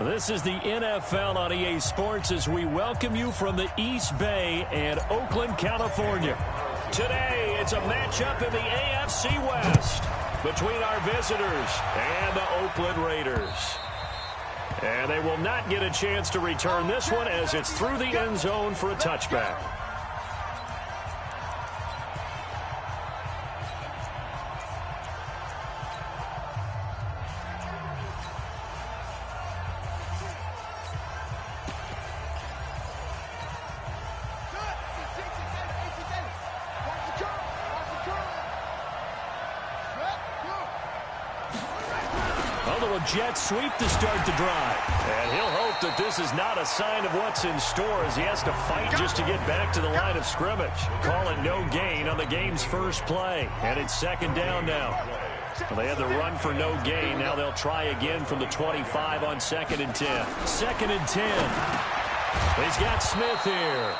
This is the NFL on EA Sports as we welcome you from the East Bay and Oakland, California. Today, it's a matchup in the AFC West between our visitors and the Oakland Raiders. And they will not get a chance to return this one as it's through the end zone for a touchback. Jet sweep to start the drive. And he'll hope that this is not a sign of what's in store as he has to fight just to get back to the line of scrimmage. Call it no gain on the game's first play. And it's second down now. Well, they had the run for no gain. Now they'll try again from the 25 on 2nd and 10. 2nd and 10. He's got Smith here.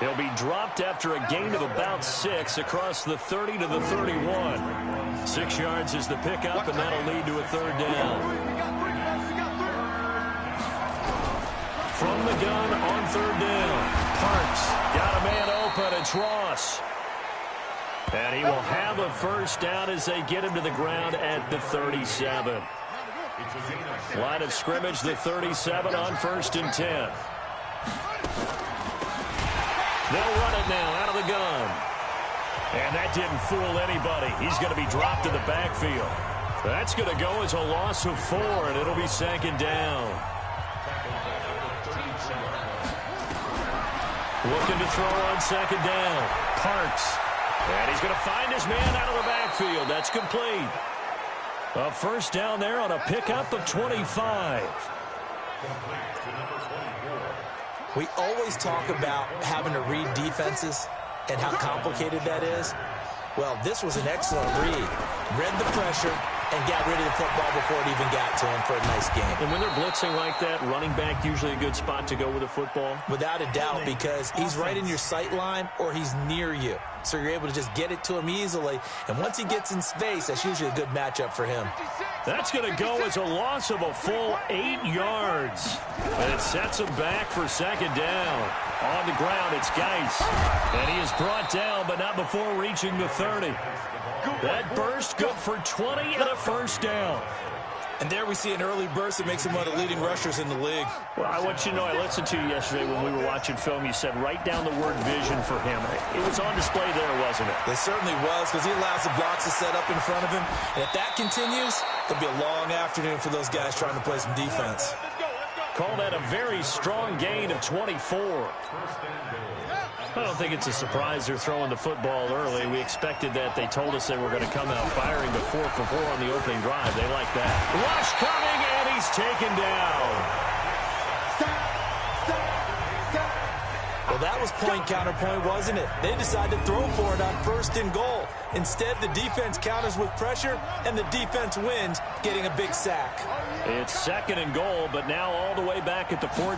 He'll be dropped after a gain of about 6 across the 30 to the 31. 6 yards is the pickup, and that'll lead to a third down. From the gun on third down. Parks got a man open. It's Ross. And he will have a first down as they get him to the ground at the 37. Line of scrimmage, the 37 on 1st and 10. They'll run it now out of the gun. And that didn't fool anybody. He's going to be dropped in the backfield. That's going to go as a loss of 4, and it'll be second down. Looking to throw on second down. Parks. And he's going to find his man out of the backfield. That's complete. A first down there on a pickup of 25. We always talk about having to read defenses and how complicated that is. Well, this was an excellent read. Read the pressure and got rid of the football before it even got to him for a nice game. And when they're blitzing like that, running back usually a good spot to go with the football? Without a doubt, because he's right in your sight line or he's near you. So you're able to just get it to him easily. And once he gets in space, that's usually a good matchup for him. That's going to go as a loss of a full 8 yards. And it sets him back for second down. On the ground, it's Geis. And he is brought down, but not before reaching the 30. That burst good for 20 and a first down. And there we see an early burst that makes him one of the leading rushers in the league. Well, I want you to know, I listened to you yesterday when we were watching film. You said write down the word vision for him. It was on display there, wasn't it? It certainly was, because he allows the blocks to set up in front of him. And if that continues, it'll be a long afternoon for those guys trying to play some defense. Call that a very strong gain of 24. I don't think it's a surprise they're throwing the football early. We expected that. They told us they were going to come out firing, but 4 for 4 on the opening drive. They like that. Rush coming, and he's taken down. Well, that was point counterpoint, wasn't it? They decided to throw for it on 1st and goal. Instead, the defense counters with pressure, and the defense wins, getting a big sack. It's 2nd and goal, but now all the way back at the 14.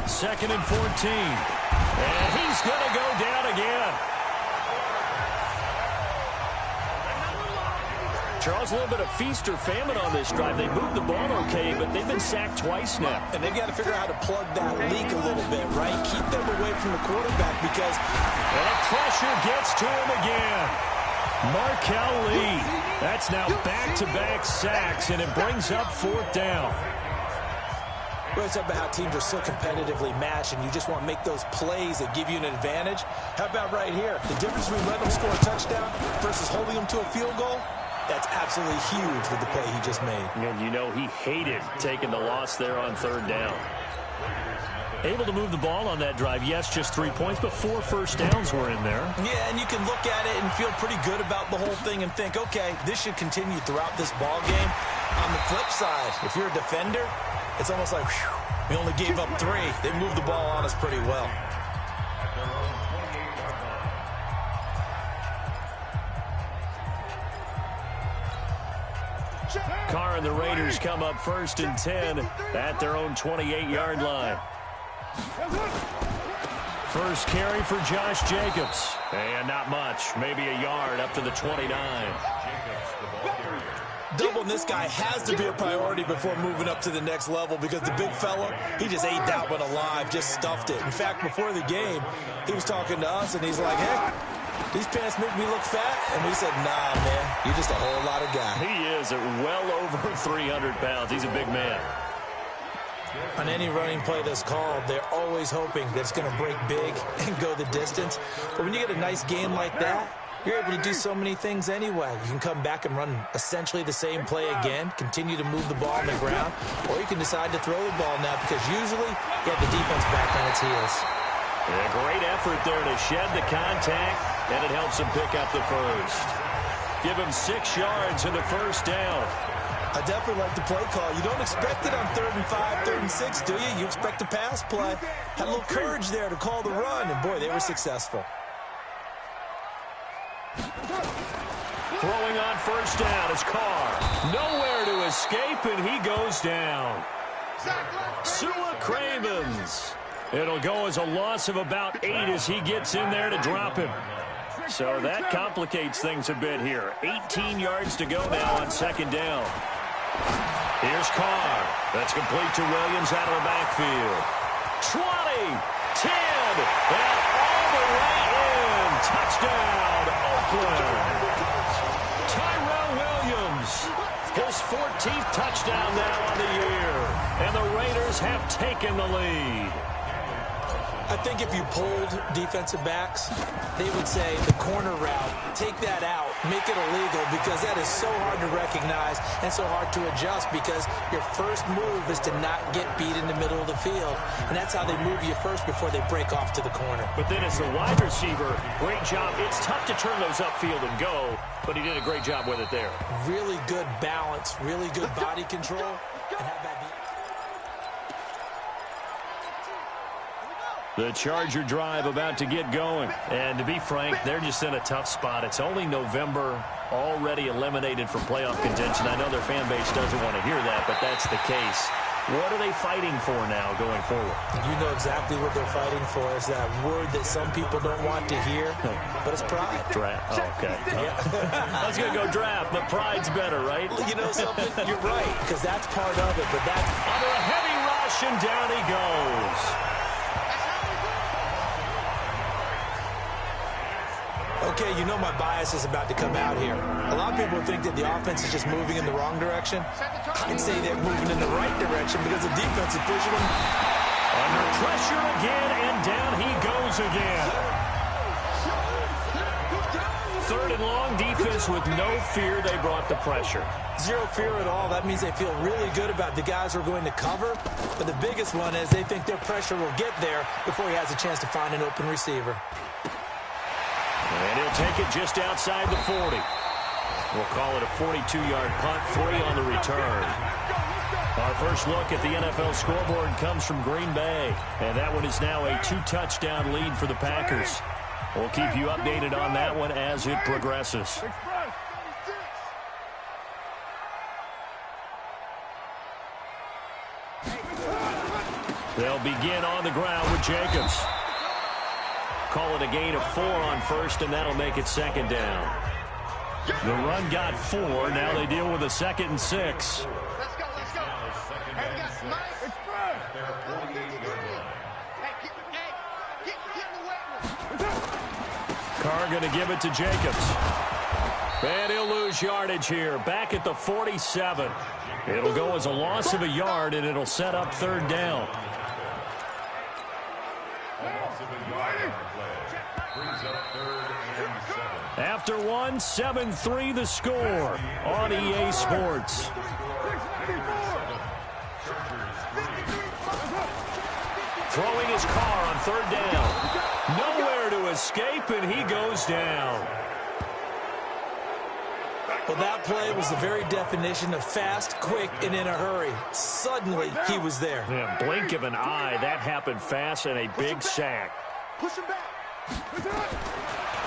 2nd and 14. And he's going to go down again. Charles, a little bit of feast or famine on this drive. They moved the ball okay, but they've been sacked twice now. And they've got to figure out how to plug that leak a little bit, right? Keep them away from the quarterback because... And pressure gets to him again. Markel Lee. That's now back-to-back sacks, and it brings up 4th down. Well, it's about how teams are so competitively matched, and you just want to make those plays that give you an advantage. How about right here? The difference between letting them score a touchdown versus holding them to a field goal, that's absolutely huge with the play he just made. And you know he hated taking the loss there on 3rd down. Able to move the ball on that drive. Yes, just 3 points, but 4 first downs were in there. Yeah, and you can look at it and feel pretty good about the whole thing and think, okay, this should continue throughout this ball game. On the flip side, if you're a defender, it's almost like, whew, we only gave up 3. They moved the ball on us pretty well. Carr and the Raiders come up 1st and 10 at their own 28-yard line. First carry for Josh Jacobs. And not much, maybe a yard up to the 29. Doubling this guy has to be a priority before moving up to the next level because the big fella, he just ate that one alive, just stuffed it. In fact, before the game, he was talking to us, and he's like, hey, these pants make me look fat. And we said, nah, man, you're just a whole lot of guy. He is at well over 300 pounds. He's a big man. On any running play that's called, they're always hoping that it's going to break big and go the distance. But when you get a nice game like that, you're able to do so many things anyway. You can come back and run essentially the same play again, continue to move the ball on the ground, or you can decide to throw the ball now because usually you have the defense back on its heels. A great effort there to shed the contact, and it helps him pick up the first. Give him 6 yards in the first down. I definitely like the play call. You don't expect it on 3rd and 5, 3rd and 6, do you? You expect a pass play. Had a little courage there to call the run, and boy, they were successful. Throwing on first down is Carr. Nowhere to escape, and he goes down. Sua Cravens. It'll go as a loss of about 8 as he gets in there to drop him. So that complicates things a bit here. 18 yards to go now on 2nd down. Here's Carr. That's complete to Williams out of the backfield. 20, 10, and all the way in. Touchdown, Oakland. Tyrell Williams, his 14th touchdown now on the year. And the Raiders have taken the lead. I think if you polled defensive backs, they would say the corner route, take that out, make it illegal, because that is so hard to recognize and so hard to adjust because your first move is to not get beat in the middle of the field. And that's how they move you first before they break off to the corner. But then as the wide receiver, great job. It's tough to turn those upfield and go, but he did a great job with it there. Really good balance, really good body control. And how about the Charger drive about to get going. And to be frank, they're just in a tough spot. It's only November, already eliminated from playoff contention. I know their fan base doesn't want to hear that, but that's the case. What are they fighting for now going forward? You know exactly what they're fighting for. Is that word that some people don't want to hear, but it's pride. Draft. Oh, okay. Yeah. I was going to go draft, but pride's better, right? You know something? You're right, because that's part of it, but that's under a heavy rush, and down he goes. Okay, you know my bias is about to come out here. A lot of people think that the offense is just moving in the wrong direction. I'd say they're moving in the right direction because the defense is pushing them. Under pressure again, and down he goes again. 3rd and long, defense with no fear. They brought the pressure. Zero fear at all. That means they feel really good about the guys who are going to cover. But the biggest one is they think their pressure will get there before he has a chance to find an open receiver. And he'll take it just outside the 40. We'll call it a 42-yard punt, 3 on the return. Our first look at the NFL scoreboard comes from Green Bay. And that one is now a 2-touchdown lead for the Packers. We'll keep you updated on that one as it progresses. They'll begin on the ground with Jacobs. Call it a gain of 4 on first, and that'll make it 2nd down. The run got 4. Now they deal with a 2nd and 6. Let's go. Hey, we got Mike. Carr going to give it to Jacobs. And he'll lose yardage here. Back at the 47. It'll go as a loss of a yard, and it'll set up 3rd down. After 1, 7-3 the score on EA Sports. Throwing his Carr on 3rd down. Nowhere to escape, and he goes down. Well, that play was the very definition of fast, quick, and in a hurry. Suddenly, he was there. Yeah, blink of an eye. That happened fast, and a big sack. Push him back.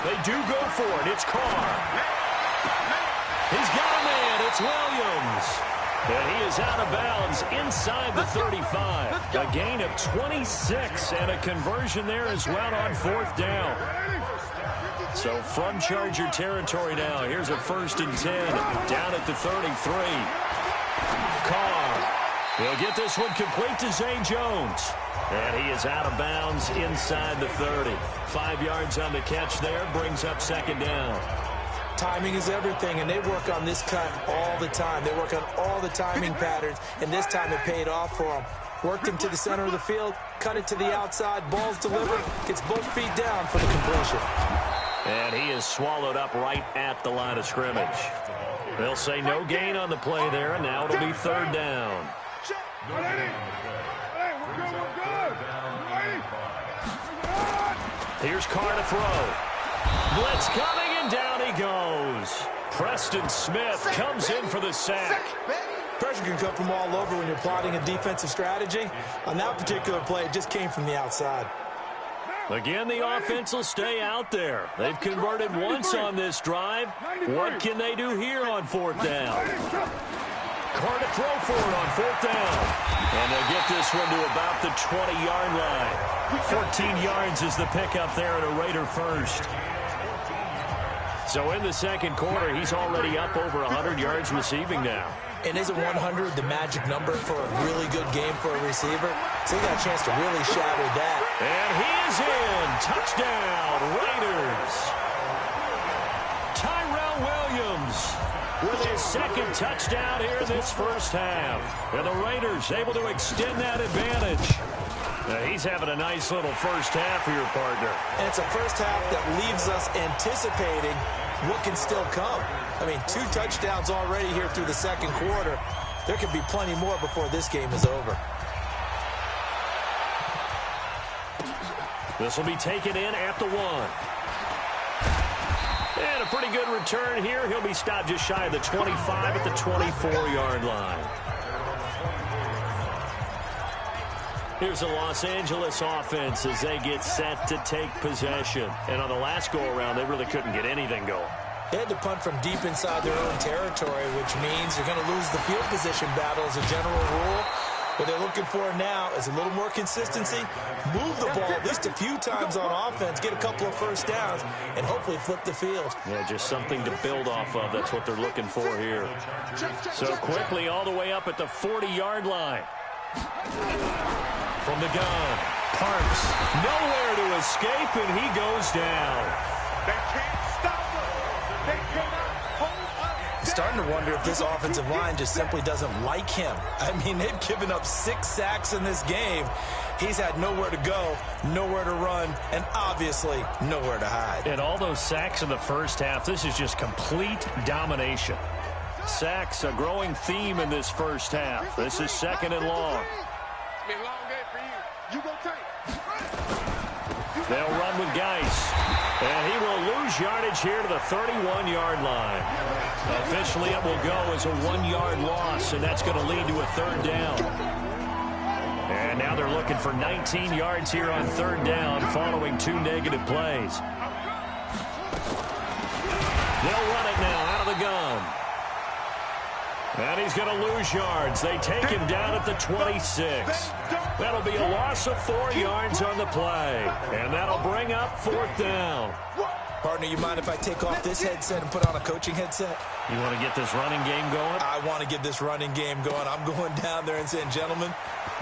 They do go for it. It's Carr. He's got a man. It's Williams. And he is out of bounds inside the 35. A gain of 26 and a conversion there as well on 4th down. So from Charger territory now, here's a 1st and 10 down at the 33. Carr. He'll get this one complete to Zay Jones. And he is out of bounds inside the 30. 5 yards on the catch there, brings up 2nd down. Timing is everything, and they work on this cut all the time. They work on all the timing patterns, and this time it paid off for them. Worked him to the center of the field, cut it to the outside, ball's delivered, gets both feet down for the completion. And he is swallowed up right at the line of scrimmage. They'll say no gain on the play there, and now it'll be 3rd down. Here's Carr to throw. Blitz coming, and down he goes. Preston Smith comes in for the sack. Pressure can come from all over when you're plotting a defensive strategy. On that particular play, it just came from the outside. Again, the offense will stay out there. They've converted once on this drive. What can they do here on 4th down? Carr to throw for it on 4th down. And they'll get this one to about the 20-yard line. 14 yards is the pickup there at a Raider first. So in the 2nd quarter, he's already up over 100 yards receiving now. And isn't 100 the magic number for a really good game for a receiver? So he got a chance to really shatter that. And he is in. Touchdown, Raiders. Tyrell Williams with his 2nd touchdown here in this first half. And the Raiders able to extend that advantage. Now he's having a nice little first half here, partner. And it's a first half that leaves us anticipating what can still come. I mean, 2 touchdowns already here through the 2nd quarter. There could be plenty more before this game is over. This will be taken in at the 1. And a pretty good return here. He'll be stopped just shy of the 25 at the 24-yard line. Here's the Los Angeles offense as they get set to take possession. And on the last go-around, they really couldn't get anything going. They had to punt from deep inside their own territory, which means you're going to lose the field position battle as a general rule. What they're looking for now is a little more consistency, move the ball at least a few times on offense, get a couple of first downs, and hopefully flip the field. Yeah, just something to build off of. That's what they're looking for here. So quickly all the way up at the 40-yard line. From the gun, Parks, nowhere to escape, and he goes down. They can't stop him. They cannot hold up. I'm starting to wonder if this offensive line just simply doesn't like him. I mean, they've given up 6 sacks in this game. He's had nowhere to go, nowhere to run, and obviously nowhere to hide. And all those sacks in the first half, this is just complete domination. Sacks, a growing theme in this first half. This is 2nd and long. It's been a long day for you. You go take. They'll run with Geis. And he will lose yardage here to the 31-yard line. Officially, it will go as a 1-yard loss, and that's going to lead to a 3rd down. And now they're looking for 19 yards here on 3rd down following 2 negative plays. They'll run it now out of the gun. And he's going to lose yards. They take him down at the 26. That'll be a loss of 4 yards on the play. And that'll bring up 4th down. Partner, you mind if I take off this headset and put on a coaching headset? You want to get this running game going? I want to get this running game going. I'm going down there and saying, gentlemen,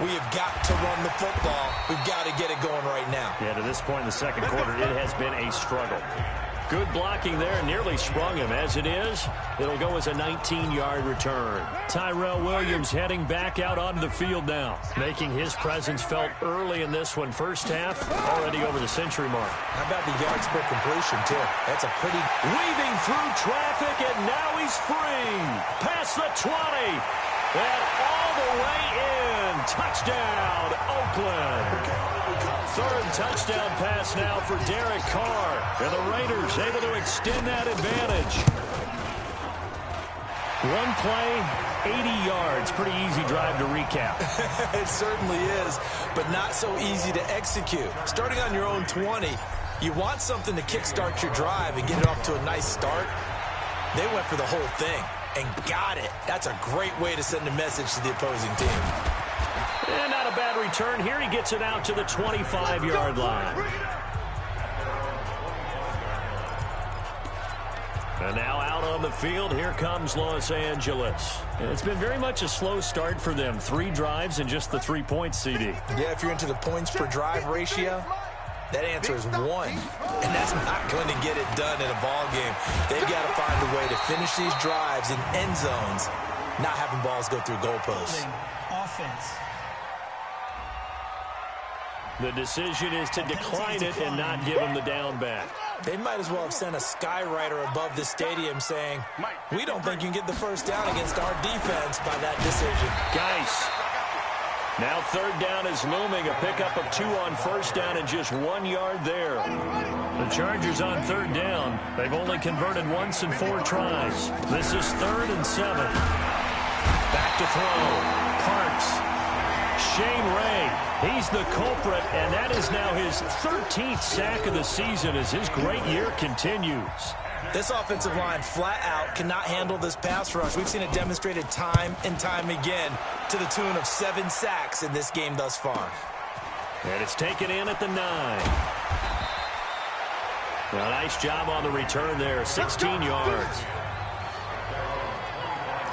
we have got to run the football. We've got to get it going right now. Yeah, to this point in the 2nd quarter, it has been a struggle. Good blocking there, nearly sprung him. As it is, it'll go as a 19-yard return. Tyrell Williams heading back out onto the field now, making his presence felt early in this one. First half, already over the century mark. How about the yards per completion, too? That's a pretty... Weaving through traffic, and now he's free. Past the 20, and all the way in. Touchdown, Oakland. 3rd touchdown pass now for Derek Carr. And the Raiders able to extend that advantage. 1 play, 80 yards. Pretty easy drive to recap. It certainly is, but not so easy to execute. Starting on your own 20, you want something to kickstart your drive and get it off to a nice start. They went for the whole thing and got it. That's a great way to send a message to the opposing team. And not a bad return here. He gets it out to the 25-yard line. And now out on the field, here comes Los Angeles. And it's been very much a slow start for them. 3 drives and just the 3 points, CD. Yeah, if you're into the points per drive ratio, that answer is 1. And that's not going to get it done in a ball game. They've got to find a way to finish these drives in end zones, not having balls go through goalposts. Offense. The decision is to decline it and not give him the down back. They might as well have sent a skywriter above the stadium saying, we don't think you can get the first down against our defense by that decision. Geis. Now 3rd down is looming. A pickup of 2 on 1st down and just 1 yard there. The Chargers on 3rd down. They've only converted once in 4 tries. This is 3rd and 7. Back to throw. Parks. Shane Ray, he's the culprit, and that is now his 13th sack of the season as his great year continues. This offensive line flat out cannot handle this pass rush. We've seen it demonstrated time and time again to the tune of 7 sacks in this game thus far. And it's taken in at the 9. Well, nice job on the return there, 16 yards.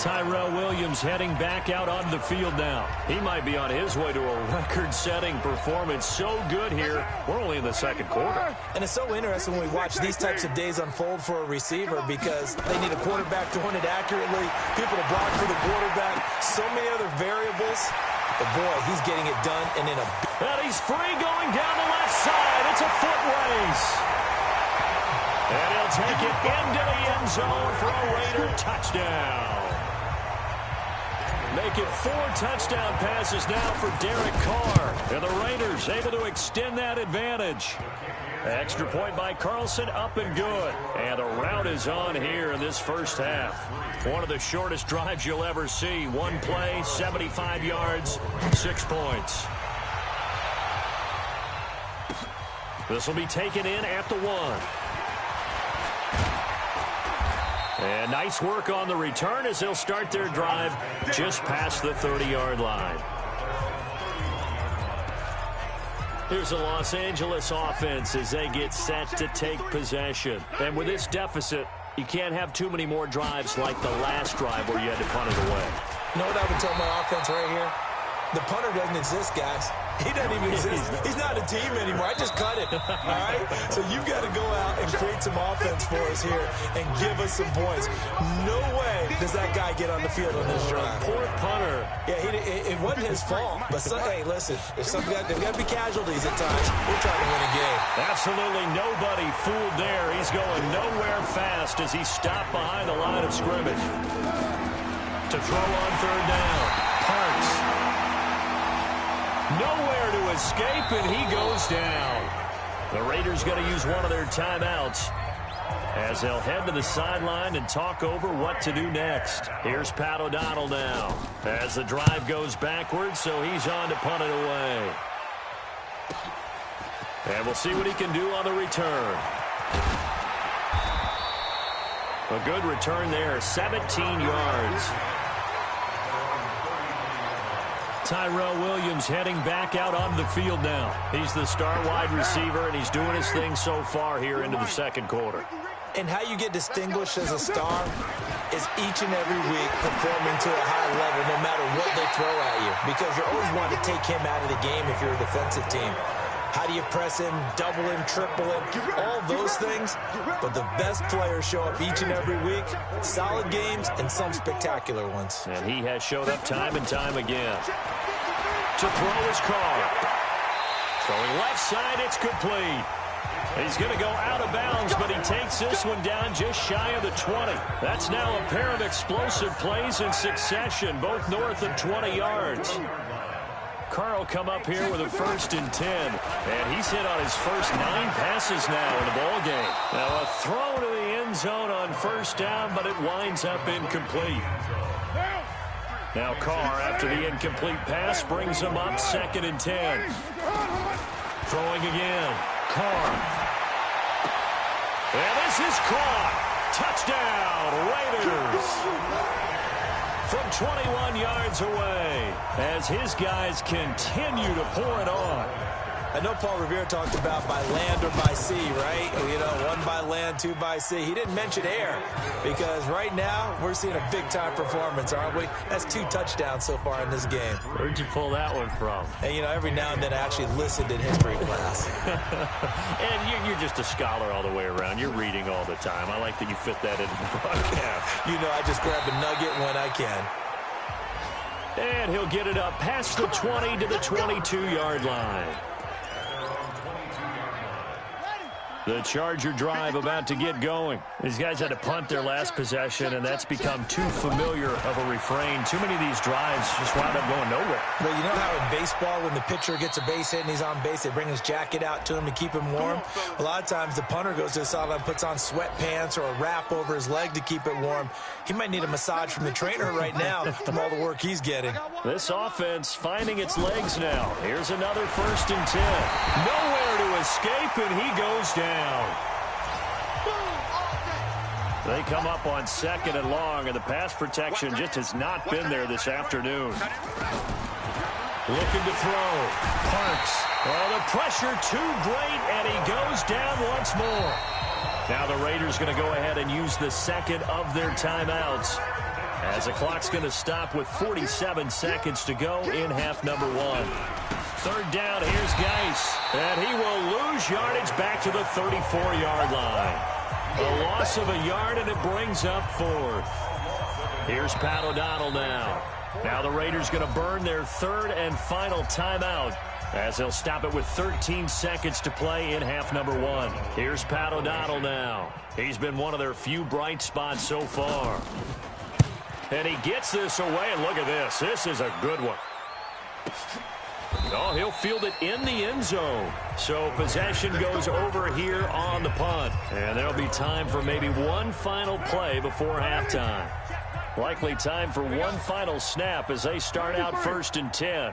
Tyrell Williams heading back out onto the field now. He might be on his way to a record-setting performance. So good here. We're only in the 2nd quarter. And it's so interesting when we watch these types of days unfold for a receiver because they need a quarterback throwing it accurately, people to block for the quarterback, so many other variables. But, boy, he's getting it done and in a... And he's free going down the left side. It's a foot race. And he'll take it into the end zone for a Raider touchdown. Make it 4 touchdown passes now for Derek Carr. And the Raiders able to extend that advantage. Extra point by Carlson, up and good. And the route is on here in this first half. One of the shortest drives you'll ever see. 1 play, 75 yards, 6 points. This will be taken in at the 1. And nice work on the return as they'll start their drive just past the 30-yard line. Here's the Los Angeles offense as they get set to take possession. And with this deficit, you can't have too many more drives like the last drive where you had to punt it away. You know what I would tell my offense right here? The punter doesn't exist, guys. He doesn't even exist. He's not a team anymore. I just cut it. All right? So you've got to go out and create some offense for us here and give us some points. No way does that guy get on the field on this drive. Poor punter. Yeah, it wasn't his fault. But, hey, listen, there's got to be casualties at times. We're trying to win a game. Absolutely nobody fooled there. He's going nowhere fast as he stopped behind the line of scrimmage. To throw on 3rd down. Parks. Nowhere to escape, and he goes down. The Raiders going to use one of their timeouts as they'll head to the sideline and talk over what to do next. Here's Pat O'Donnell now as the drive goes backwards, so he's on to punt it away. And we'll see what he can do on the return. A good return there, 17 yards. Tyrell Williams heading back out onto the field now. He's the star wide receiver, and he's doing his thing so far here into the 2nd quarter. And how you get distinguished as a star is each and every week performing to a high level no matter what they throw at you, because you're always wanting to take him out of the game if you're a defensive team. How do you press him, double him, triple him, all those things? But the best players show up each and every week. Solid games and some spectacular ones. And he has showed up time and time again. To throw his Carr. Throwing left side, it's complete. He's going to go out of bounds, but he takes this one down just shy of the 20. That's now a pair of explosive plays in succession, both north of 20 yards. Carr will come up here with a 1st and 10. And he's hit on his first 9 passes now in the ball game. Now a throw to the end zone on 1st down, but it winds up incomplete. Now Carr, after the incomplete pass, brings him up 2nd and 10. Throwing again. Carr. And this is caught. Touchdown, Raiders. From 21 yards away as his guys continue to pour it on. I know Paul Revere talked about by land or by sea, right? You know, 1 by land, 2 by sea. He didn't mention air because right now we're seeing a big-time performance, aren't we? That's 2 touchdowns so far in this game. Where'd you pull that one from? And, you know, every now and then I actually listened in history class. And you're just a scholar all the way around. You're reading all the time. I like that you fit that into the broadcast. You know, I just grab a nugget when I can. And he'll get it up past the 20 to the 22-yard line. The Charger drive about to get going. These guys had to punt their last possession, and that's become too familiar of a refrain. Too many of these drives just wound up going nowhere. But you know how in baseball, when the pitcher gets a base hit and he's on base, they bring his jacket out to him to keep him warm? A lot of times the punter goes to the sideline, puts on sweatpants or a wrap over his leg to keep it warm. He might need a massage from the trainer right now from all the work he's getting. This offense finding its legs now. Here's another 1st and 10. Nowhere to escape, and he goes down. They come up on 2nd and long, and the pass protection just has not been there this afternoon. Looking to throw. Parks. Oh, the pressure too great, and he goes down once more. Now the Raiders going to go ahead and use the 2nd of their timeouts, as the clock's going to stop with 47 seconds to go in half number 1. 3rd down, here's Geis. And he will lose yardage back to the 34-yard line. A loss of a yard, and it brings up 4th. Here's Pat O'Donnell now. Now the Raiders going to burn their 3rd and final timeout, as they'll stop it with 13 seconds to play in half number 1. Here's Pat O'Donnell now. He's been one of their few bright spots so far. And he gets this away, and look at this. This is a good one. Oh, he'll field it in the end zone. So possession goes over here on the punt. And there'll be time for maybe one final play before halftime. Likely time for one final snap as they start out 1st and 10.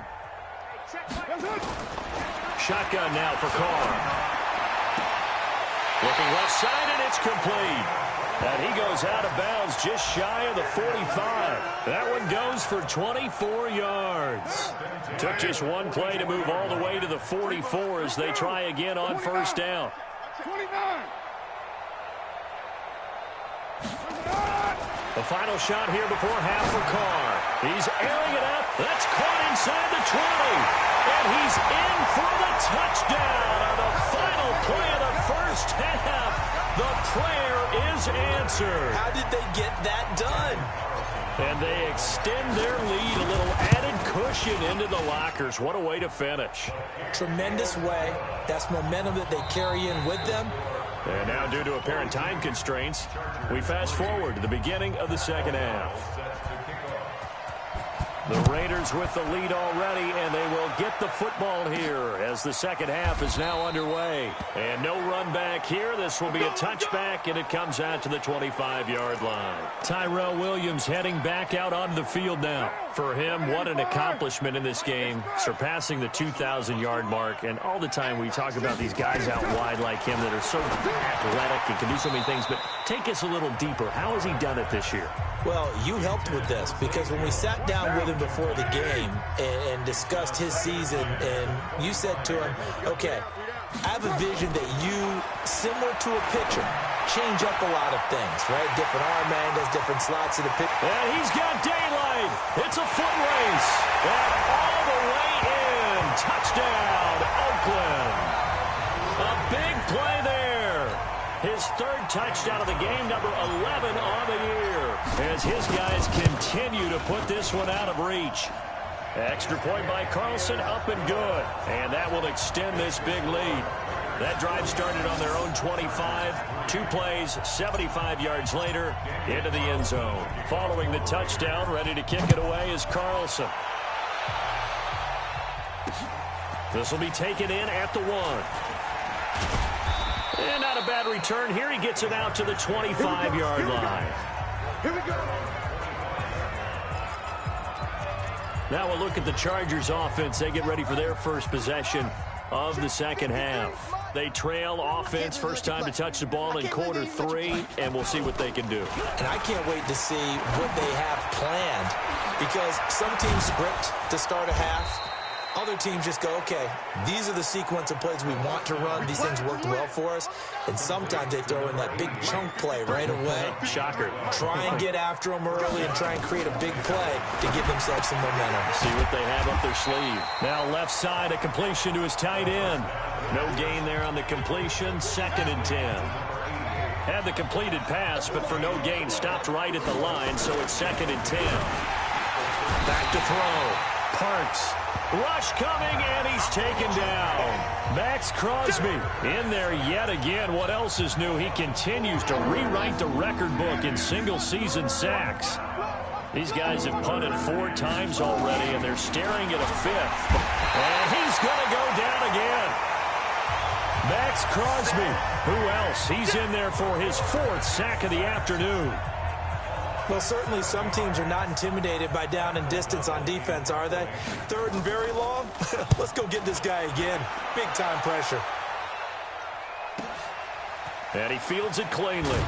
Shotgun now for Carr. Looking left side, and it's complete. And he goes out of bounds just shy of the 45. That one goes for 24 yards. Took just one play to move all the way to the 44 as they try again on 1st down. 29. The final shot here before half for Carr. He's airing it up. That's caught inside the 20. And he's in for the touchdown on the final play of the 1st half. The prayer is answered. How did they get that done? And they extend their lead, a little added cushion into the lockers. What a way to finish. Tremendous way. That's momentum that they carry in with them. And now, due to apparent time constraints, we fast forward to the beginning of the 2nd half. The Raiders with the lead already, and they will get the football here as the 2nd half is now underway. And no run back here. This will be a touchback, and it comes out to the 25-yard line. Tyrell Williams heading back out onto the field now. For him, what an accomplishment in this game, surpassing the 2,000-yard mark. And all the time we talk about these guys out wide like him that are so athletic and can do so many things. But take us a little deeper. How has he done it this year? Well, you helped with this because when we sat down with him before the game and discussed his season, and you said to him, okay, I have a vision that you, similar to a pitcher, change up a lot of things, right? Different arm angles, different slots of the pitch. And he's got daylight. It's a foot race. And all the way in. Touchdown, Oakland. A big play there. His 3rd touchdown of the game, number 11 on the year, as his guys continue to put this one out of reach. Extra point by Carlson, up and good. And that will extend this big lead. That drive started on their own 25. 2 plays, 75 yards later, into the end zone. Following the touchdown, ready to kick it away is Carlson. This will be taken in at the 1. And not a bad return here. He gets it out to the 25-yard line. Here we go. Now we'll look at the Chargers offense. They get ready for their first possession of the 2nd half. They trail offense, first time to touch the ball in quarter 3, and we'll see what they can do. And I can't wait to see what they have planned, because some teams script to start a half. Other teams just go, okay, these are the sequence of plays we want to run. These things worked well for us. And sometimes they throw in that big chunk play right away. Shocker. Try and get after them early and try and create a big play to give themselves some momentum. See what they have up their sleeve. Now left side, a completion to his tight end. No gain there on the completion. 2nd and 10. Had the completed pass, but for no gain, stopped right at the line, so it's 2nd and 10. Back to throw. Parks. Rush coming, and he's taken down. Max Crosby in there yet again. What else is new? He continues to rewrite the record book in single-season sacks. These guys have punted 4 times already, and they're staring at a 5th. And he's going to go down again. Max Crosby. Who else? He's in there for his 4th sack of the afternoon. Well, certainly some teams are not intimidated by down and distance on defense, are they? 3rd and very long? Let's go get this guy again. Big-time pressure. And he fields it cleanly.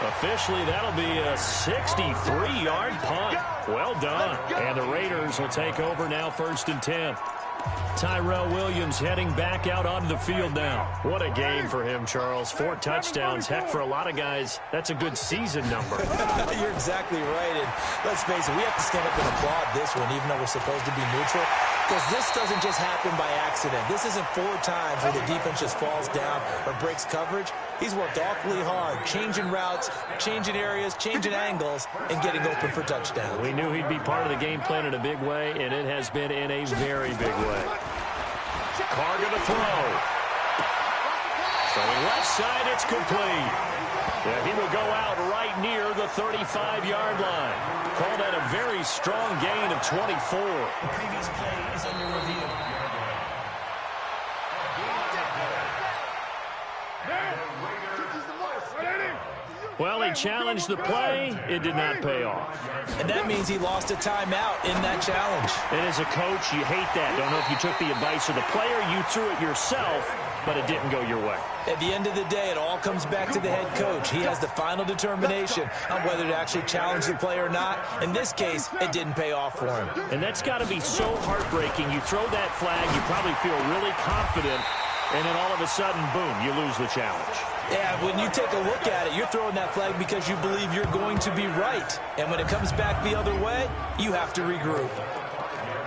Officially, that'll be a 63-yard punt. Well done. And the Raiders will take over now, 1st and 10. Tyrell Williams heading back out onto the field now. What a game for him, Charles. 4 touchdowns. Heck, for a lot of guys, that's a good season number. You're exactly right. And let's face it, we have to stand up and applaud this one, even though we're supposed to be neutral. Because this doesn't just happen by accident. This isn't 4 times where the defense just falls down or breaks coverage. He's worked awfully hard, changing routes, changing areas, changing angles, and getting open for touchdowns. We knew he'd be part of the game plan in a big way, and it has been in a very big way. Carr to throw. Throwing left side, it's complete. Yeah, he will go out right near the 35-yard line. Call that a very strong gain of 24. The previous play is under review. Well, he challenged the play. It did not pay off. And that means he lost a timeout in that challenge. And as a coach, you hate that. Don't know if you took the advice of the player, you threw it yourself, but it didn't go your way. At the end of the day, it all comes back to the head coach. He has the final determination on whether to actually challenge the play or not. In this case, it didn't pay off for him. And that's got to be so heartbreaking. You throw that flag, you probably feel really confident, and then all of a sudden, boom, you lose the challenge. Yeah, when you take a look at it, you're throwing that flag because you believe you're going to be right. And when it comes back the other way, you have to regroup.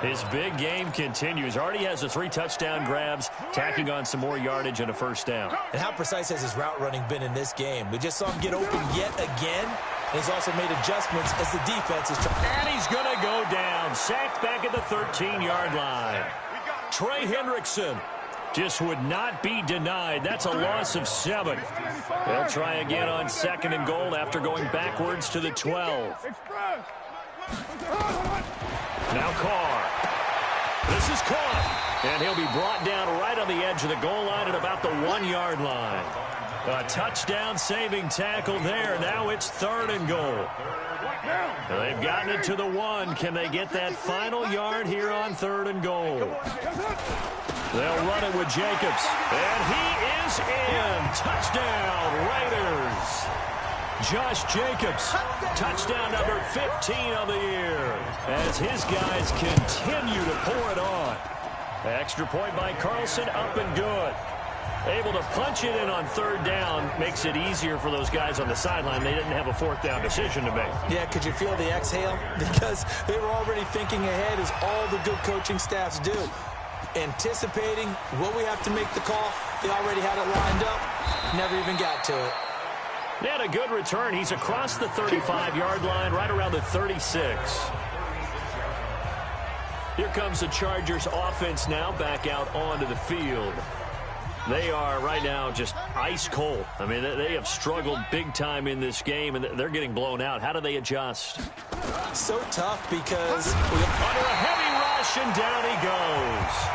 His big game continues. Already has the 3 touchdown grabs, tacking on some more yardage and a 1st down. And how precise has his route running been in this game? We just saw him get open yet again. And he's also made adjustments as the defense is trying. And he's going to go down. Sacked back at the 13-yard line. Trey Hendrickson just would not be denied. That's a loss of 7. They'll try again on 2nd and goal after going backwards to the 12. Now Carr. This is caught. And he'll be brought down right on the edge of the goal line at about the 1-yard line. A touchdown-saving tackle there. Now it's 3rd and goal. They've gotten it to the 1. Can they get that final yard here on 3rd and goal? They'll run it with Jacobs. And he is in. Touchdown, Raiders. Josh Jacobs, touchdown number 15 of the year, as his guys continue to pour it on. Extra point by Carlson, up and good. Able to punch it in on 3rd down makes it easier for those guys on the sideline. They didn't have a 4th down decision to make. Yeah, could you feel the exhale? Because they were already thinking ahead, as all the good coaching staffs do. Anticipating what we have to make the call. They already had it lined up. Never even got to it. They had a good return. He's across the 35-yard line, right around the 36. Here comes the Chargers offense now back out onto the field. They are right now just ice cold. I mean, they have struggled big time in this game, and they're getting blown out. How do they adjust? So tough because under a heavy rush, and down he goes.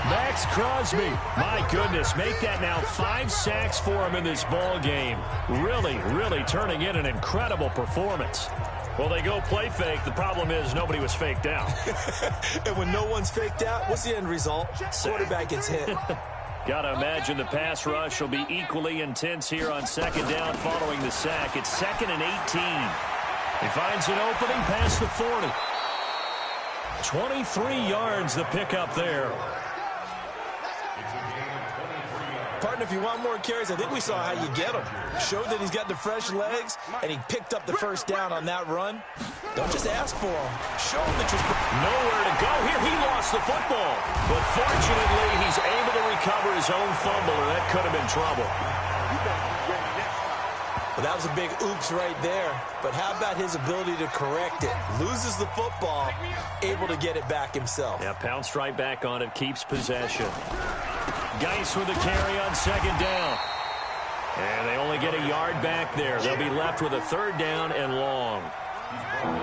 Max Crosby, my goodness, make that now 5 sacks for him in this ball game. Really, really turning in an incredible performance. Well, they go play fake. The problem is nobody was faked out. And when no one's faked out, what's the end result? Quarterback gets hit. Got to imagine the pass rush will be equally intense here on 2nd down following the sack. It's 2nd and 18. He finds an opening past the 40. 23 yards the pickup there. Partner, if you want more carries, I think we saw how you get them. Showed that he's got the fresh legs, and he picked up the first down on that run. Don't just ask for him. Show him that you're... Nowhere to go here. He lost the football. But fortunately, he's able to recover his own fumble, and that could have been trouble. Well, that was a big oops right there. But how about his ability to correct it? Loses the football, able to get it back himself. Yeah, pounced right back on it, keeps possession. Geis with a carry on second down. And they only get a yard back there. They'll be left with a third down and long.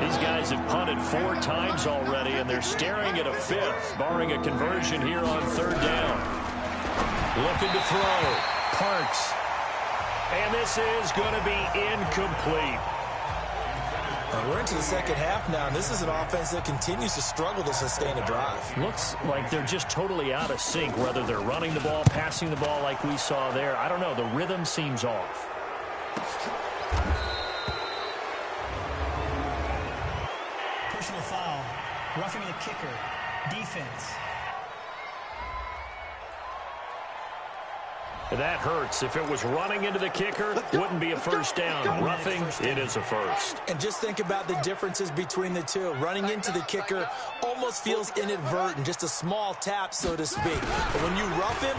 These guys have punted 4 times already, and they're staring at a 5th, barring a conversion here on third down. Looking to throw. Parks. And this is going to be incomplete. We're into the second half now, and this is an offense that continues to struggle to sustain a drive. Looks like they're just totally out of sync, whether they're running the ball, passing the ball like we saw there. I don't know. The rhythm seems off. Personal foul. Roughing the kicker. Defense. That hurts. If it was running into the kicker, wouldn't be a first down. Roughing, it is a first. And just think about the differences between the two. Running into the kicker almost feels inadvertent, just a small tap, so to speak. But when you rough him,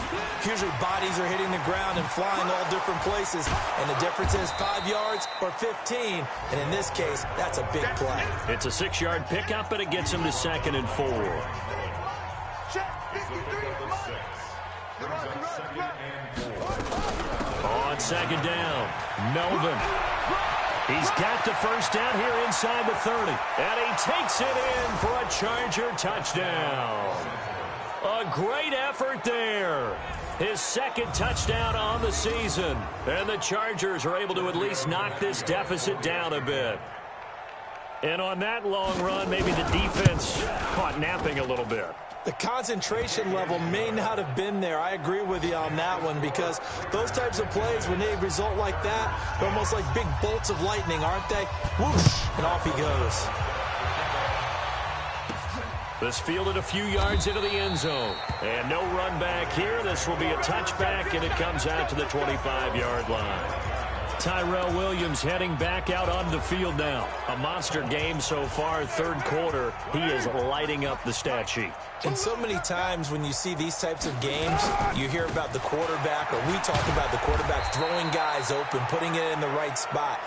usually bodies are hitting the ground and flying all different places. And the difference is 5 yards or 15. And in this case, that's a big play. It's a 6-yard pickup, but it gets him to 2nd and 4. On second down, Melvin. He's got the first down here inside the 30. And he takes it in for a Charger touchdown. A great effort there. His 2nd touchdown on the season. And the Chargers are able to at least knock this deficit down a bit. And on that long run, maybe the defense caught napping a little bit. The concentration level may not have been there. I agree with you on that one, because those types of plays, when they result like that, they're almost like big bolts of lightning, aren't they? Whoosh, and off he goes. This fielded a few yards into the end zone. And no run back here. This will be a touchback, and it comes out to the 25-yard line. Tyrell Williams heading back out onto the field now. A monster game so far, 3rd quarter. He is lighting up the stat sheet. And so many times when you see these types of games, you hear about the quarterback, or we talk about the quarterback throwing guys open, putting it in the right spot.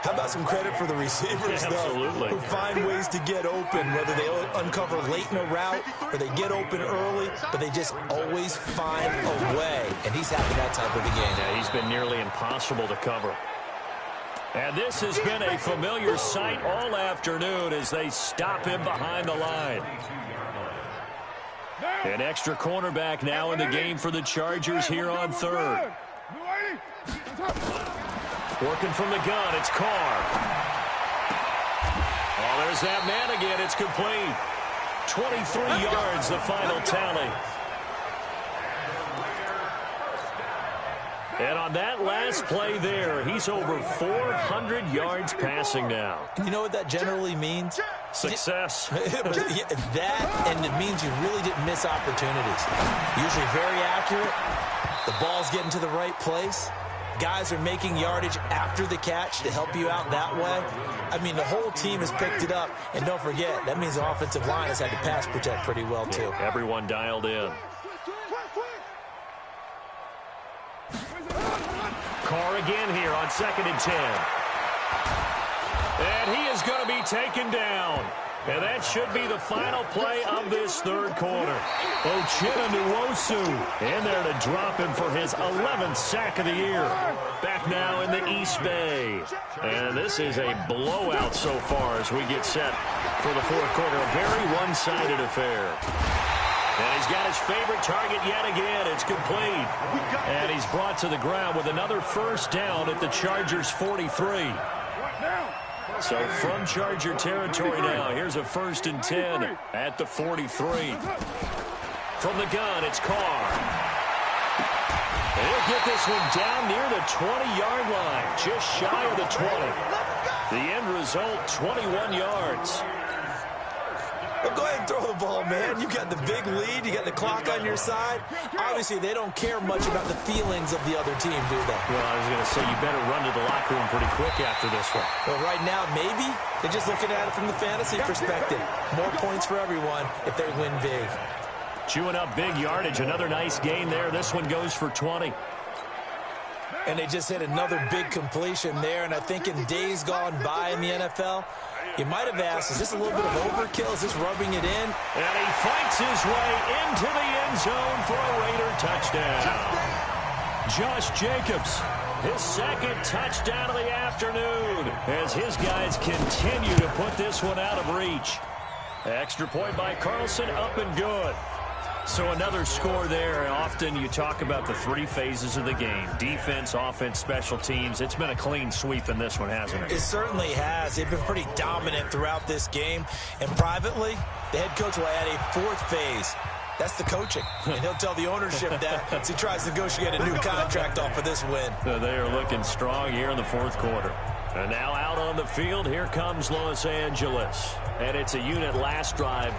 How about some credit for the receivers, though, who find ways to get open, whether they uncover late in a route or they get open early, but they just always find a way. And he's having that type of a game. Yeah, he's been nearly impossible to cover. And this has been a familiar sight all afternoon as they stop him behind the line. An extra cornerback now in the game for the Chargers here on 3rd. Working from the gun, it's Carr. Oh, there's that man again. It's complete. 23 yards, the final tally. And on that last play there, he's over 400 yards passing now. You know what that generally means? Success. That, and it means you really didn't miss opportunities. Usually very accurate. The ball's getting to the right place. Guys are making yardage after the catch to help you out that way. I mean, the whole team has picked it up. And don't forget, that means the offensive line has had to pass protect pretty well, too. Yeah, everyone dialed in. Carr again here on 2nd and 10. And he is going to be taken down. And that should be the final play of this 3rd quarter. Uchenna Nwosu in there to drop him for his 11th sack of the year. Back now in the East Bay. And this is a blowout so far as we get set for the 4th quarter. A very one-sided affair. And he's got his favorite target yet again. It's complete. And he's brought to the ground with another first down at the Chargers' 43. So from Charger territory now, here's a 1st and 10 at the 43. From the gun, it's Carr. And he'll get this one down near the 20-yard line, just shy of the 20. The end result, 21 yards. Well, go ahead and throw the ball, man. You got the big lead. You got the clock on your side. Obviously, they don't care much about the feelings of the other team, do they? Well, I was going to say, you better run to the locker room pretty quick after this one. Well, right now, maybe. They're just looking at it from the fantasy perspective. More points for everyone if they win big. Chewing up big yardage. Another nice gain there. This one goes for 20. And they just hit another big completion there. And I think in days gone by in the NFL, you might have asked, is this a little bit of overkill? Is this rubbing it in? And he fights his way into the end zone for a Raider touchdown. Josh Jacobs, his second touchdown of the afternoon as his guys continue to put this one out of reach. Extra point by Carlson, up and good. So another score there. Often you talk about the three phases of the game. Defense, offense, special teams. It's been a clean sweep in this one, hasn't it? It certainly has. They've been pretty dominant throughout this game. And privately, the head coach will add a fourth phase. That's the coaching. And he'll tell the ownership that as he tries to negotiate a new contract off of this win. They are looking strong here in the fourth quarter. And now out on the field, here comes Los Angeles. And it's a unit last drive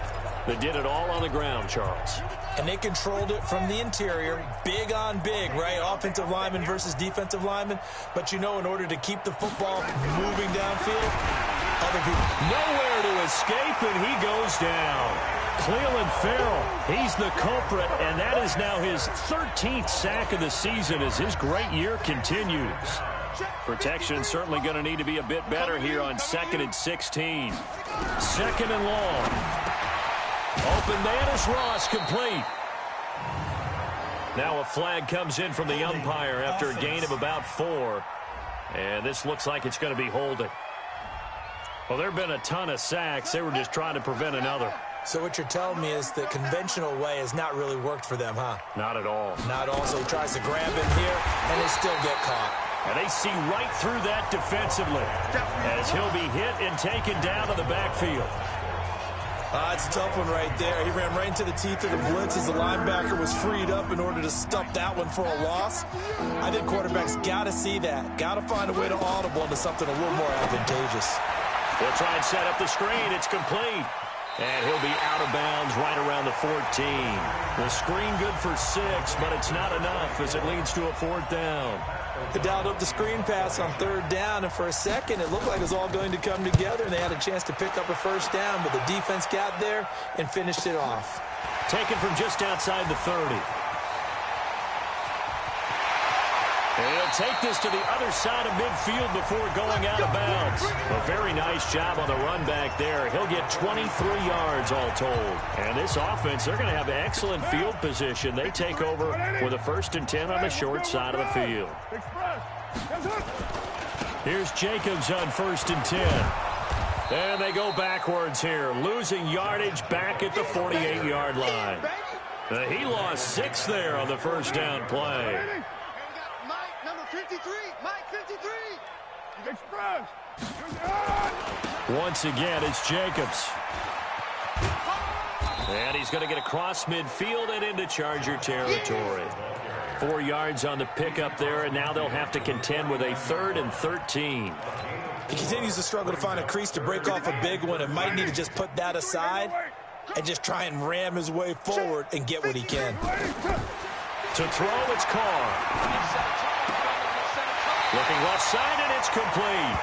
that did it all on the ground, Charles. And they controlled it from the interior, big on big, right? Offensive lineman versus defensive lineman. But, you know, in order to keep the football moving downfield, other people. Nowhere to escape, and he goes down. Cleveland Farrell, he's the culprit, and that is now his 13th sack of the season as his great year continues. Protection certainly going to need to be a bit better here on 2nd and 16. 2nd and long. Open man is Ross, complete. Now a flag comes in from the umpire after a gain of about 4. And this looks like it's going to be holding. Well, there have been a ton of sacks. They were just trying to prevent another. So what you're telling me is the conventional way has not really worked for them, huh? Not at all. Not all. So he tries to grab him here, and they still get caught. And they see right through that defensively as he'll be hit and taken down to the backfield. It's a tough one right there. He ran right into the teeth of the blitz as the linebacker was freed up in order to stop that one for a loss. I think quarterbacks got to see that. Got to find a way to audible into something a little more advantageous. They'll try and set up the screen. It's complete. And he'll be out of bounds right around the 14. The screen good for 6, but it's not enough as it leads to a 4th down. They dialed up the screen pass on 3rd down, and for a second it looked like it was all going to come together, and they had a chance to pick up a 1st down, but the defense got there and finished it off. Taken from just outside the 30. He'll take this to the other side of midfield before going out of bounds. A very nice job on the run back there. He'll get 23 yards all told. And this offense, they're going to have excellent field position. They take over with a 1st and 10 on the short side of the field. Here's Jacobs on 1st and 10. And they go backwards here, losing yardage back at the 48-yard line. He lost 6 there on the 1st down play. Once again, it's Jacobs. And he's going to get across midfield and into Charger territory. 4 yards on the pickup there, and now they'll have to contend with a 3rd and 13. He continues to struggle to find a crease to break off a big one and might need to just put that aside and just try and ram his way forward and get what he can. To throw, it's Carr. Looking left side, and it's complete.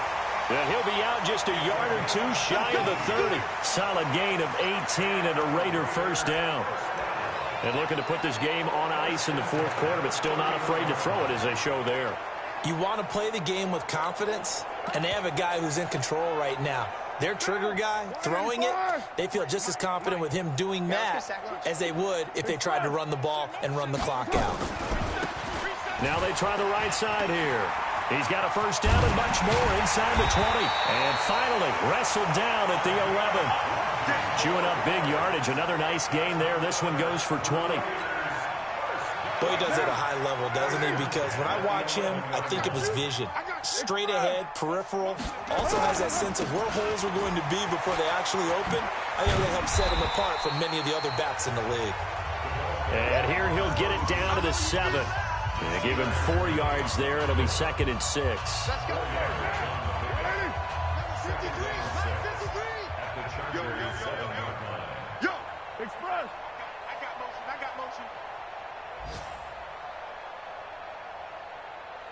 And he'll be out just a yard or 2 shy of the 30. Solid gain of 18 and a Raider 1st down. And looking to put this game on ice in the 4th quarter, but still not afraid to throw it as they show there. You want to play the game with confidence, and they have a guy who's in control right now. Their trigger guy, throwing it, they feel just as confident with him doing that as they would if they tried to run the ball and run the clock out. Now they try the right side here. He's got a 1st down and much more inside the 20. And finally wrestled down at the 11. Chewing up big yardage. Another nice gain there. This one goes for 20. Boy, he does it at a high level, doesn't he? Because when I watch him, I think of his vision. Straight ahead, peripheral. Also has that sense of where holes are going to be before they actually open. I think it'll help set him apart from many of the other backs in the league. And here he'll get it down to the 7. They give him 4 yards there. It'll be 2nd and 6.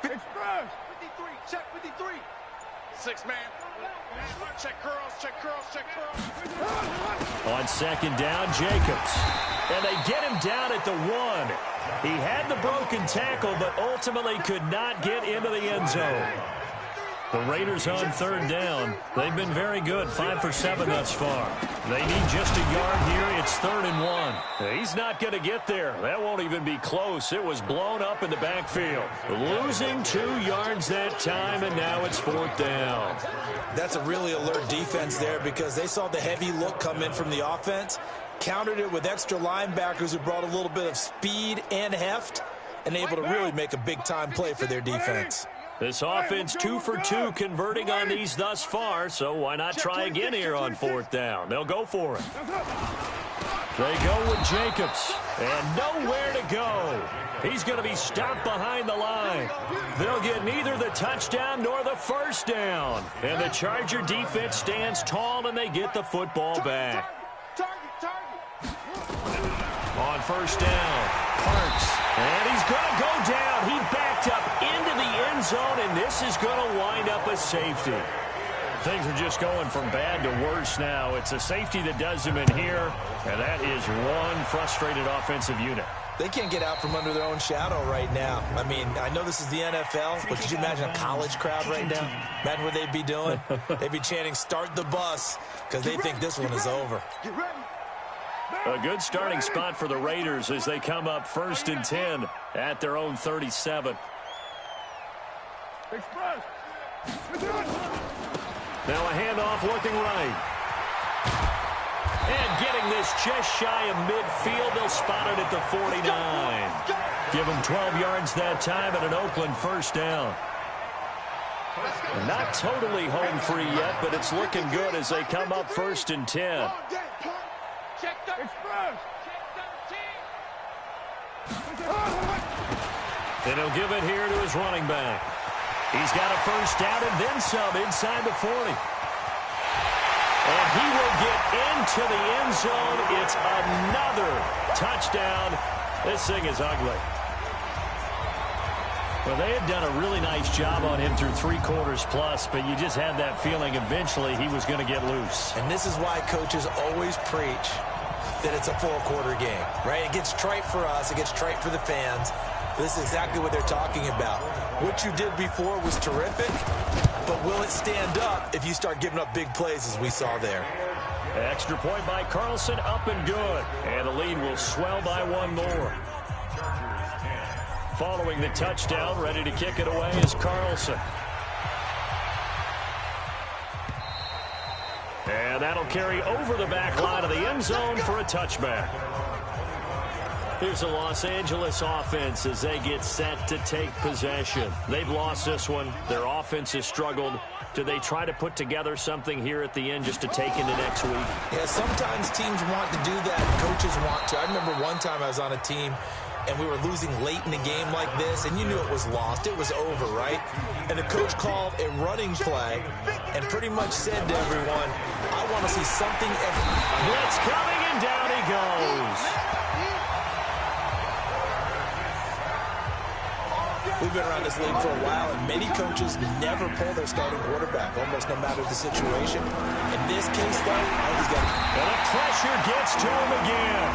Express. 53. Check 53. 6-man. Check curls, check curls, check curls. On second down, Jacobs. And they get him down at the 1. He had the broken tackle, but ultimately could not get into the end zone. The Raiders on third down. They've been very good, 5 for 7 thus far. They need just a yard here. It's 3rd and 1. He's not going to get there. That won't even be close. It was blown up in the backfield. Losing 2 yards that time, and now it's 4th down. That's a really alert defense there because they saw the heavy look come in from the offense, countered it with extra linebackers who brought a little bit of speed and heft, and able to really make a big-time play for their defense. This offense 2 for 2 converting on these thus far, so why not try again here on 4th down? They'll go for it. They go with Jacobs, and nowhere to go. He's going to be stopped behind the line. They'll get neither the touchdown nor the first down. And the Charger defense stands tall, and they get the football back. On first down, Parks, and he's going to go down. He backed up into the end zone, and this is going to wind up a safety. Things are just going from bad to worse now. It's a safety that does him in here, and that is one frustrated offensive unit. They can't get out from under their own shadow right now. I mean, I know this is the NFL, but could you imagine a college crowd right now? Imagine what they'd be doing. They'd be chanting, "Start the bus," because they think this one is over. A good starting spot for the Raiders as they come up 1st and 10 at their own 37. Now a handoff looking right. And getting this just shy of midfield. They'll spot it at the 49. Give them 12 yards that time and an Oakland first down. Not totally home free yet, but it's looking good as they come up 1st and 10. And he'll give it here to his running back. He's got a first down and then some inside the 40. And he will get into the end zone. It's another touchdown. This thing is ugly. Well, they had done a really nice job on him through 3 quarters plus, but you just had that feeling eventually he was going to get loose. And this is why coaches always preach that it's a 4-quarter game, right? It gets trite for us. It gets trite for the fans. This is exactly what they're talking about. What you did before was terrific, but will it stand up if you start giving up big plays as we saw there? Extra point by Carlson, up and good. And the lead will swell by 1 more. Following the touchdown, ready to kick it away is Carlson. And that'll carry over the back line of the end zone for a touchback. Here's the Los Angeles offense as they get set to take possession. They've lost this one. Their offense has struggled. Do they try to put together something here at the end just to take into next week? Yeah, sometimes teams want to do that. Coaches want to. I remember one time I was on a team and we were losing late in a game like this, and you knew it was lost. It was over, right? And the coach called a running play and pretty much said to everyone, I want to see something. Blitz coming, and down he goes. We've been around this league for a while, and many coaches never pull their starting quarterback, almost no matter the situation. In this case, though, I think he's got it. And the pressure gets to him again.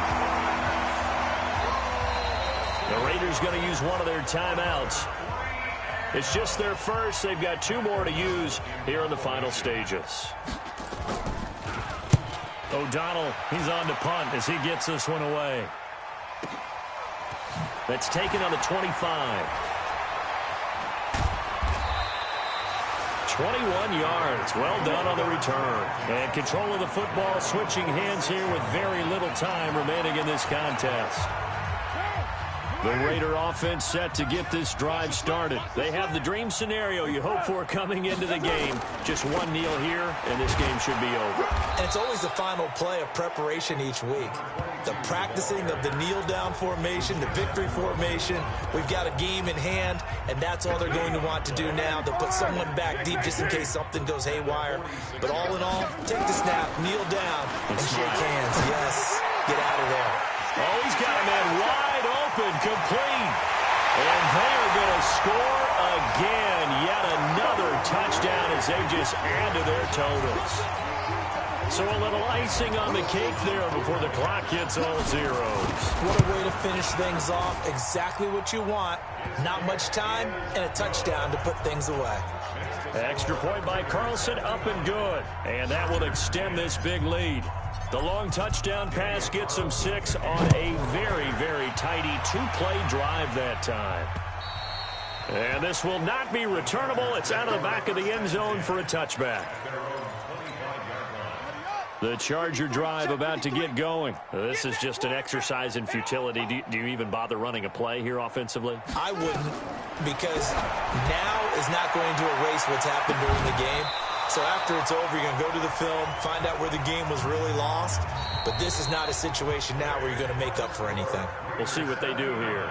The Raiders going to use one of their timeouts. It's just their first. They've got 2 more to use here in the final stages. O'Donnell, he's on to punt as he gets this one away. That's taken on the 25. 21 yards. Well done on the return. And control of the football switching hands here with very little time remaining in this contest. The Raider offense set to get this drive started. They have the dream scenario you hope for coming into the game. Just 1 kneel here, and this game should be over. And it's always the final play of preparation each week. The practicing of the kneel-down formation, the victory formation. We've got a game in hand, and that's all they're going to want to do now. They'll put someone back deep just in case something goes haywire. But all in all, take the snap, kneel down, and shake hands. Yes, get out of there. Oh, he's got a man wide open. open, complete. And they are going to score again. Yet another touchdown as they just add to their totals. So a little icing on the cake there before the clock hits all zeros. What a way to finish things off. Exactly what you want. Not much time and a touchdown to put things away. Extra point by Carlson, up and good. And that will extend this big lead. The long touchdown pass gets them 6 on a very, very tidy 2-play drive that time. And this will not be returnable. It's out of the back of the end zone for a touchback. The Charger drive about to get going. This is just an exercise in futility. Do you even bother running a play here offensively? I wouldn't, because now is not going to erase what's happened during the game. So after it's over, you're going to go to the film, find out where the game was really lost. But this is not a situation now where you're going to make up for anything. We'll see what they do here.